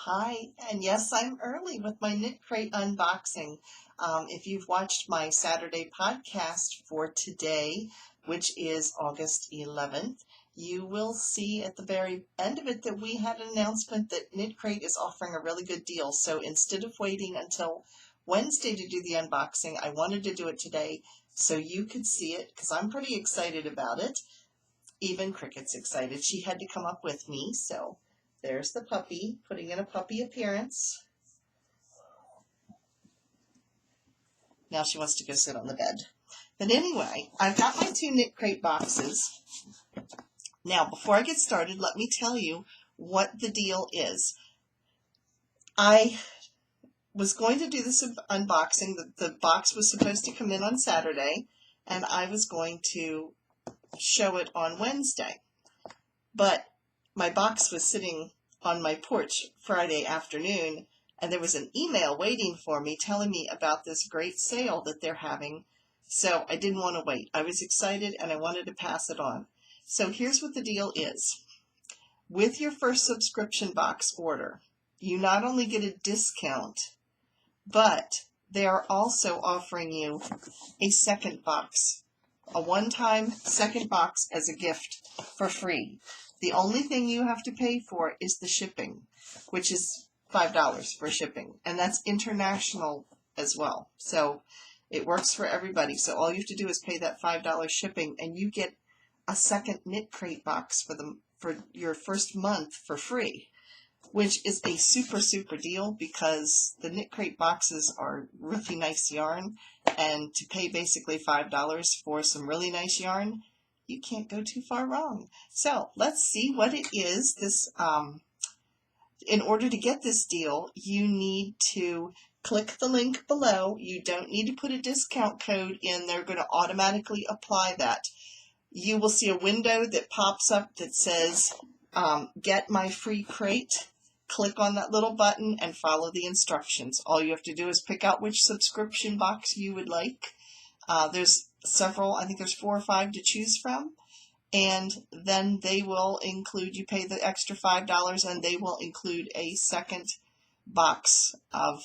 Hi, and yes, I'm early with my Knit Crate unboxing. If you've watched my Saturday podcast for today, which is August 11th, you will see at the very end of it that we had an announcement that Knit Crate is offering a really good deal. So instead of waiting until Wednesday to do the unboxing, I wanted to do it today so you could see it because I'm pretty excited about it. Even Cricket's excited. She had to come up with me, so there's the puppy, putting in a puppy appearance. Now she wants to go sit on the bed. But anyway, I've got my two Knit Crate boxes. Now, before I get started, let me tell you what the deal is. I was going to do this unboxing. The box was supposed to come in on Saturday, and I was going to show it on Wednesday. But my box was sitting on my porch Friday afternoon, and there was an email waiting for me telling me about this great sale that they're having. So I didn't want to wait. I was excited and I wanted to pass it on. So here's what the deal is. With your first subscription box order, you not only get a discount, but they are also offering you a second box, a one-time second box as a gift for free. The only thing you have to pay for is the shipping, which is $5 for shipping, and that's international as well. So it works for everybody. So all you have to do is pay that $5 shipping, and you get a second Knit Crate box for your first month for free, which is a super deal because the Knit Crate boxes are really nice yarn, and to pay basically $5 for some really nice yarn, you can't go too far wrong. So let's see what it is. In order to get this deal, you need to click the link below. You don't need to put a discount code in. They're going to automatically apply that. You will see a window that pops up that says, get my free crate. Click on that little button and follow the instructions. All you have to do is pick out which subscription box you would like. There's several, I think there's 4 or 5 to choose from, and then they will include, you pay the extra $5 and they will include a second box of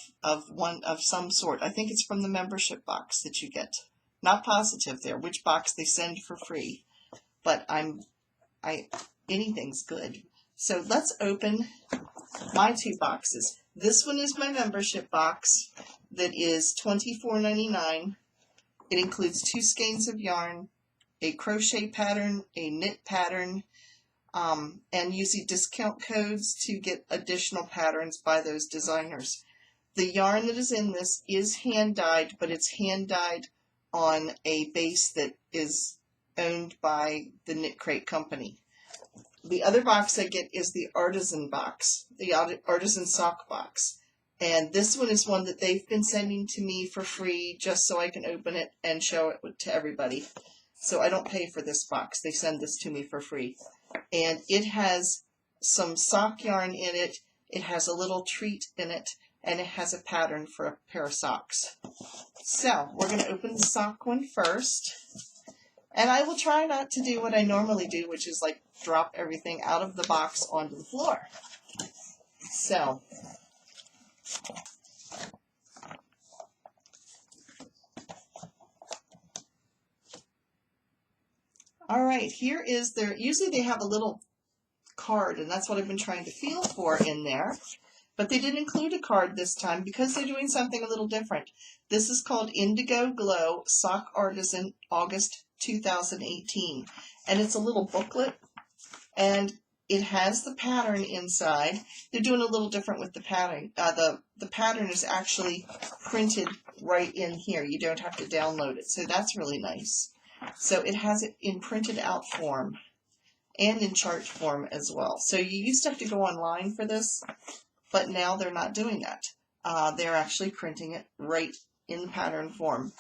some sort. I think it's from the membership box that you get. Not positive there which box they send for free, but anything's good. So let's open my 2 boxes. This one is my membership box that is $24.99. It includes 2 skeins of yarn, a crochet pattern, a knit pattern, and you see discount codes to get additional patterns by those designers. The yarn that is in this is hand dyed, but it's hand dyed on a base that is owned by the Knit Crate company. The other box I get is the artisan box, the artisan sock box. And this one is one that they've been sending to me for free just so I can open it and show it to everybody. So I don't pay for this box. They send this to me for free. And it has some sock yarn in it. It has a little treat in it. And it has a pattern for a pair of socks. So we're going to open the sock one first. And I will try not to do what I normally do, which is like drop everything out of the box onto the floor. So all right, here is usually they have a little card, and that's what I've been trying to feel for in there. But they did include a card this time because they're doing something a little different. This is called Indigo Glow Sock Artisan August 2018. And it's a little booklet, and it has the pattern inside. They're doing a little different with the pattern. The pattern is actually printed right in here. You don't have to download it, so that's really nice. So it has it in printed out form and in chart form as well. So you used to have to go online for this, but now they're not doing that. They're actually printing it right in the pattern form.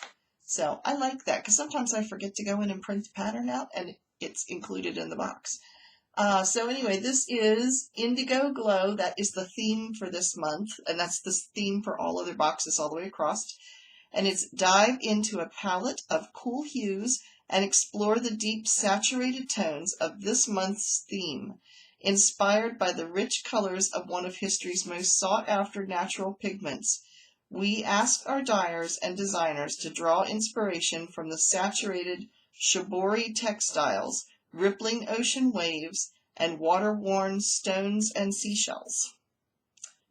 So I like that because sometimes I forget to go in and print the pattern out and it's included in the box. So anyway, this is Indigo Glow. That is the theme for this month, and that's the theme for all other boxes all the way across. And it's dive into a palette of cool hues and explore the deep saturated tones of this month's theme. Inspired by the rich colors of one of history's most sought-after natural pigments, we ask our dyers and designers to draw inspiration from the saturated shibori textiles, rippling ocean waves, and water-worn stones and seashells.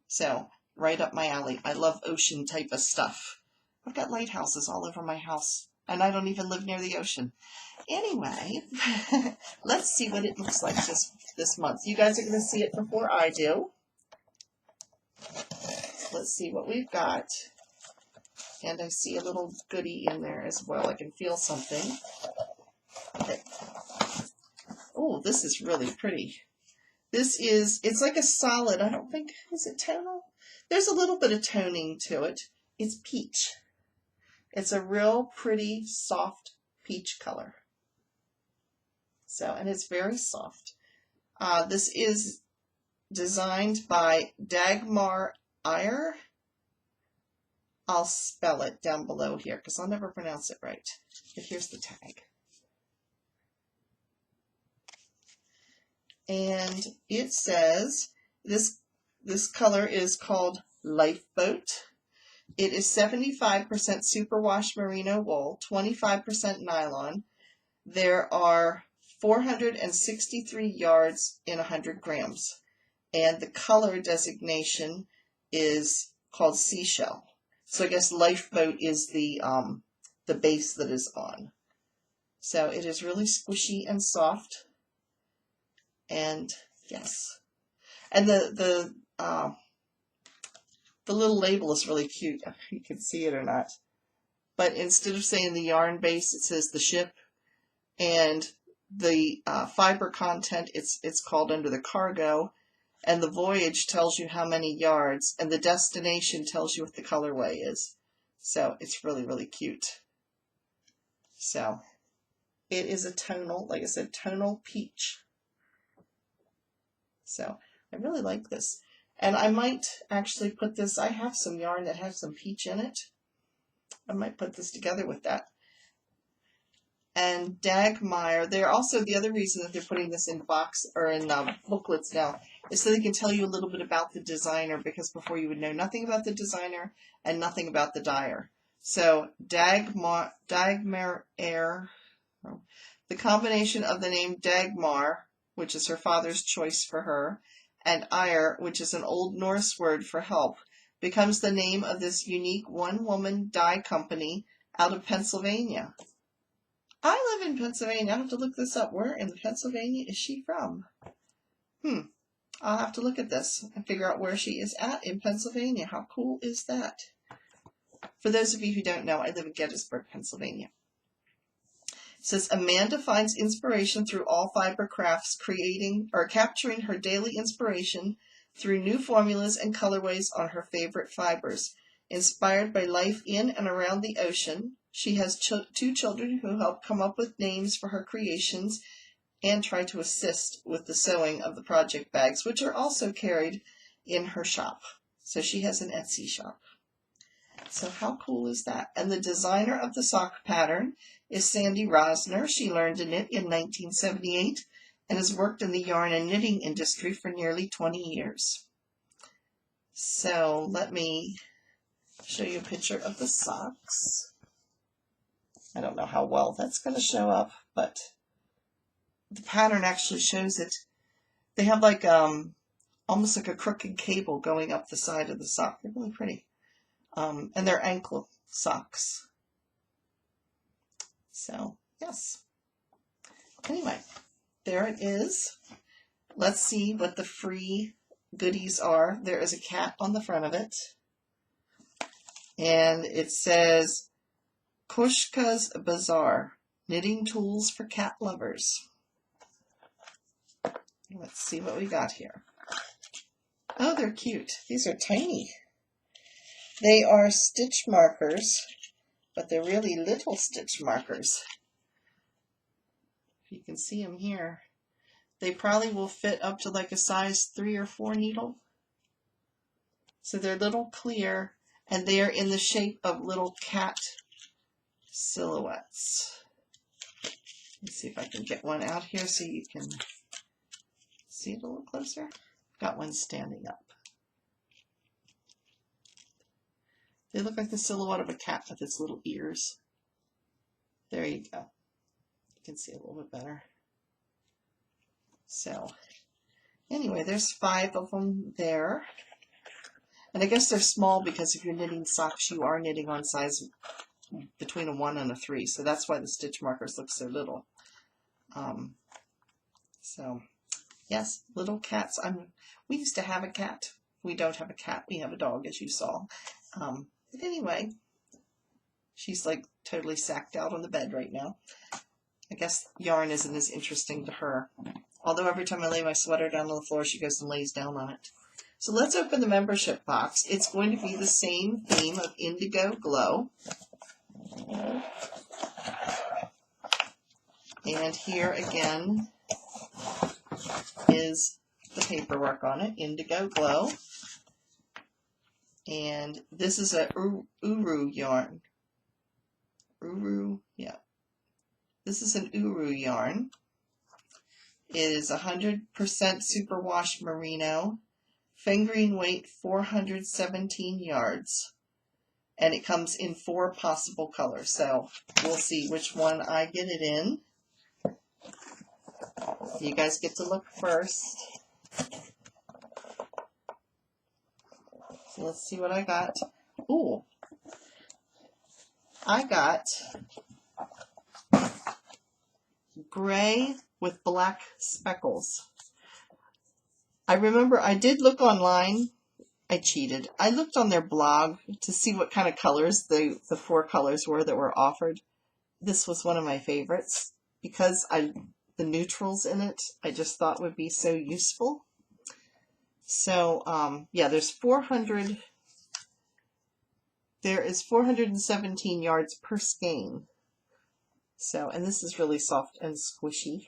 So, right up my alley. I love ocean type of stuff. I've got lighthouses all over my house, and I don't even live near the ocean. Anyway, let's see what it looks like this month. You guys are going to see it before I do. Let's see what we've got. And I see a little goodie in there as well. I can feel something. Okay. Oh, this is really pretty. It's like a solid, I don't think, is it tonal? There's a little bit of toning to it. It's peach. It's a real pretty, soft peach color. So, and it's very soft. This is designed by Dagmar Iyer. I'll spell it down below here because I'll never pronounce it right. But here's the tag. And it says this color is called Lifeboat. It is 75% superwash merino wool, 25% nylon. There are 463 yards in 100 grams. And the color designation is called seashell. So I guess Lifeboat is the base that is on. So it is really squishy and soft. And yes. And the little label is really cute. I don't know if you can see it or not. But instead of saying the yarn base, it says the ship. And the fiber content, it's called under the cargo. And the voyage tells you how many yards. And the destination tells you what the colorway is. So it's really, really cute. So it is a tonal, like I said, tonal peach. So I really like this. And I might actually put this, I have some yarn that has some peach in it. I might put this together with that. And Dagmar, they're also, the other reason that they're putting this in box or in booklets now is so they can tell you a little bit about the designer, because before you would know nothing about the designer and nothing about the dyer. So Dagmar, the combination of the name Dagmar, which is her father's choice for her, and Iyer, which is an Old Norse word for help, becomes the name of this unique one-woman dye company out of Pennsylvania. I live in Pennsylvania. I'll have to look this up. Where in Pennsylvania is she from? I'll have to look at this and figure out where she is at in Pennsylvania. How cool is that? For those of you who don't know, I live in Gettysburg, Pennsylvania. It says, Amanda finds inspiration through all fiber crafts, capturing her daily inspiration through new formulas and colorways on her favorite fibers. Inspired by life in and around the ocean, she has two children who help come up with names for her creations and try to assist with the sewing of the project bags, which are also carried in her shop. So she has an Etsy shop. So how cool is that? And the designer of the sock pattern is Sandy Rosner. She learned to knit in 1978 and has worked in the yarn and knitting industry for nearly 20 years. So let me show you a picture of the socks. I don't know how well that's going to show up, but the pattern actually shows it. They have like almost like a crooked cable going up the side of the sock. They're really pretty. And they're ankle socks. So, yes. Anyway, there it is. Let's see what the free goodies are. There is a cat on the front of it. And it says, Koshka's Bazaar, knitting tools for cat lovers. Let's see what we got here. Oh, they're cute. These are tiny. They are stitch markers, but they're really little stitch markers. You can see them here. They probably will fit up to like a size 3 or 4 needle. So they're little clear, and they are in the shape of little cat silhouettes. Let's see if I can get one out here so you can See it a little closer? Got one standing up. They look like the silhouette of a cat with its little ears. There you go. You can see a little bit better. So, anyway, there's 5 of them there. And I guess they're small because if you're knitting socks, you are knitting on size between a 1 and a 3. So that's why the stitch markers look so little. So, yes, little cats. We used to have a cat. We don't have a cat. We have a dog, as you saw. But anyway, she's like totally sacked out on the bed right now. I guess yarn isn't as interesting to her. Although every time I lay my sweater down on the floor, she goes and lays down on it. So let's open the membership box. It's going to be the same theme of Indigo Glow. And here again is the paperwork on it, Indigo Glow. And this is a Uru yarn. Uru, yeah. This is an Uru yarn. It is 100% superwash merino, fingering weight 417 yards. And it comes in 4 possible colors. So we'll see which one I get it in. You guys get to look first. So let's see what I got. Ooh, I got gray with black speckles. I remember I did look online. I cheated. I looked on their blog to see what kind of colors the 4 colors were that were offered. This was one of my favorites because the neutrals in it I just thought would be so useful. So, yeah, there is 417 yards per skein. So, and this is really soft and squishy.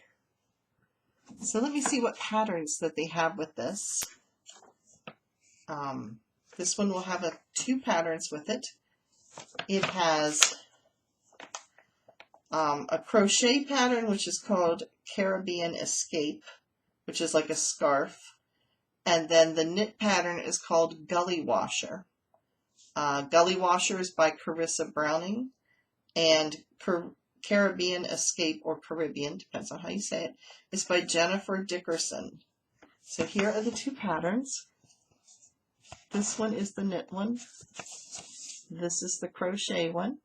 So let me see what patterns that they have with this. This one will have 2 patterns with it. It has a crochet pattern, which is called Caribbean Escape, which is like a scarf. And then the knit pattern is called Gully Washer. Gully Washer is by Carissa Browning, and Caribbean Escape, or Caribbean, depends on how you say it, is by Jennifer Dickerson. So here are the 2 patterns. This one is the knit one. This is the crochet one.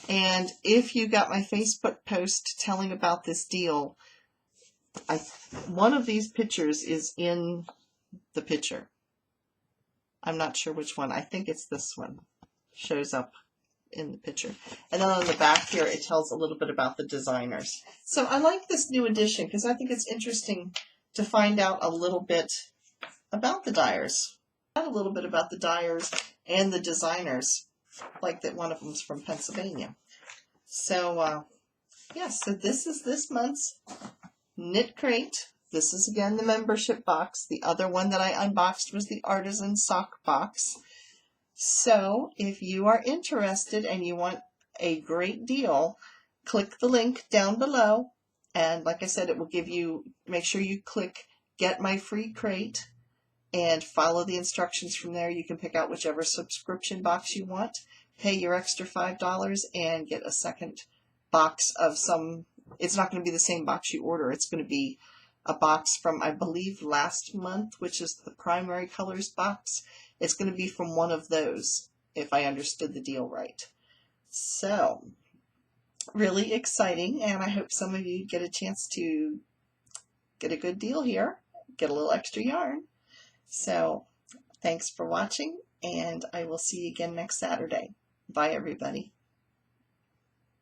And if you got my Facebook post telling about this deal, one of these pictures is in the picture. I'm not sure which one. I think it's this one. Shows up in the picture. And then on the back here, it tells a little bit about the designers. So I like this new edition because I think it's interesting to find out a little bit about the dyers. A little bit about the dyers and the designers, like that one of them's from Pennsylvania. So, yeah, so this is this month's Knit Crate. This is again the membership box. The other one that I unboxed was the artisan sock box. So if you are interested and you want a great deal, click the link down below. And like I said, it will give you, make sure you click Get My Free Crate and follow the instructions from there. You can pick out whichever subscription box you want, pay your extra $5 and get a second box of some. It's not going to be the same box you order. It's going to be a box from, I believe, last month, which is the primary colors box. It's going to be from one of those, if I understood the deal right. So, really exciting, and I hope some of you get a chance to get a good deal here, get a little extra yarn. So, thanks for watching, and I will see you again next Saturday. Bye, everybody.